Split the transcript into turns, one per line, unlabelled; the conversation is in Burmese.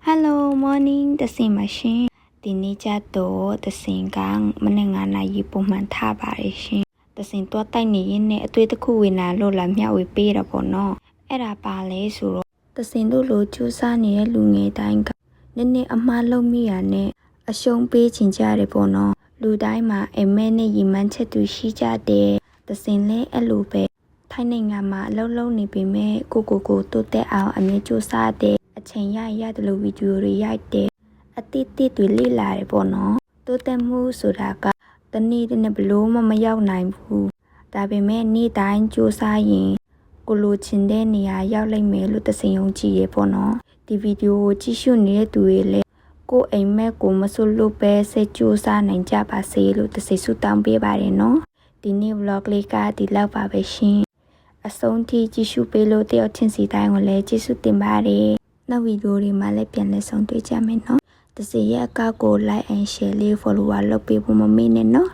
Hello morning တစင်မရှင်ဒီနေ့ကျတော့တစင်ကမနေ့9နာရီပုံမှန်ထားပါရရှင်တစင်တော့တိုက်နေရင်နဲ့အသွေးတစ်ခုဝင်လာလို့လာမျှဝေပေးတာပေါ့နော်အဲ့ဒါပါလဲဆိုတော့တစင်တို့လိုကြိုးစားနေတဲ့လူငယ်တိုင်းကနည်းနည်းအမှားလုပ်မိရနဲ့အရှုံးပေးချင်ကြတယ်ပေါ့နော်လူတိုင်းမှာအမဲနဲ့ရီမှန်းချက်သူရှိကြတယ်တစင်လဲအဲ့လိုပဲထိုင်းနိုင်ငံမှာအလုံးလုံးနေပေမဲ့ကိုတိုးတက်အောင်အမြဲကြိုးစားတဲ့အချိန်ရတယ်လို့ဗီဒီယိုတွေရိုက်တယ်အတိတ်တွေလေ့လာတယ်ပေါ့နော်တိုးတက်မှုဆိုတာကတနေ့တနေ့ဘလို့မရောက်နိုင်ဘူးဒါပေမဲ့နေ့တိုင်းကြိုးစားရင်ကိုလိုချင်တဲ့နေရာရောက်လိမ့်မယ်လို့တစင်ယုံကြည်ရပေါ့နော်ဒီဗီဒီယိုကိုကြည့်ရှုနေတဲ့သူတွေလည်းကိုအိမ်မက်ကိုမစွလို့ပဲစိတ်ကြိုးစားနိုင်ကြပါစေလို့တစင်ဆုတောင်းပေးပါတယ်နော်ဒီနေ့ vlog လေးကဒီလောက်ပါပဲရှင်အဆုံးထိကြည့်ရှုပေးလို့တယောက်ချင်းစီတိုင်းကိုလည်းကျေးဇူးတင်ပါတယ်နောက်ဗီဒီယိုတွေမှာလည်းပြန်လည်ဆုံတွေ့ကြမယ်နော်တစင်ရဲ့အကောက်ကို like and share လေး follower လုပ်ပေးဖို့မမေ့နဲ့နော်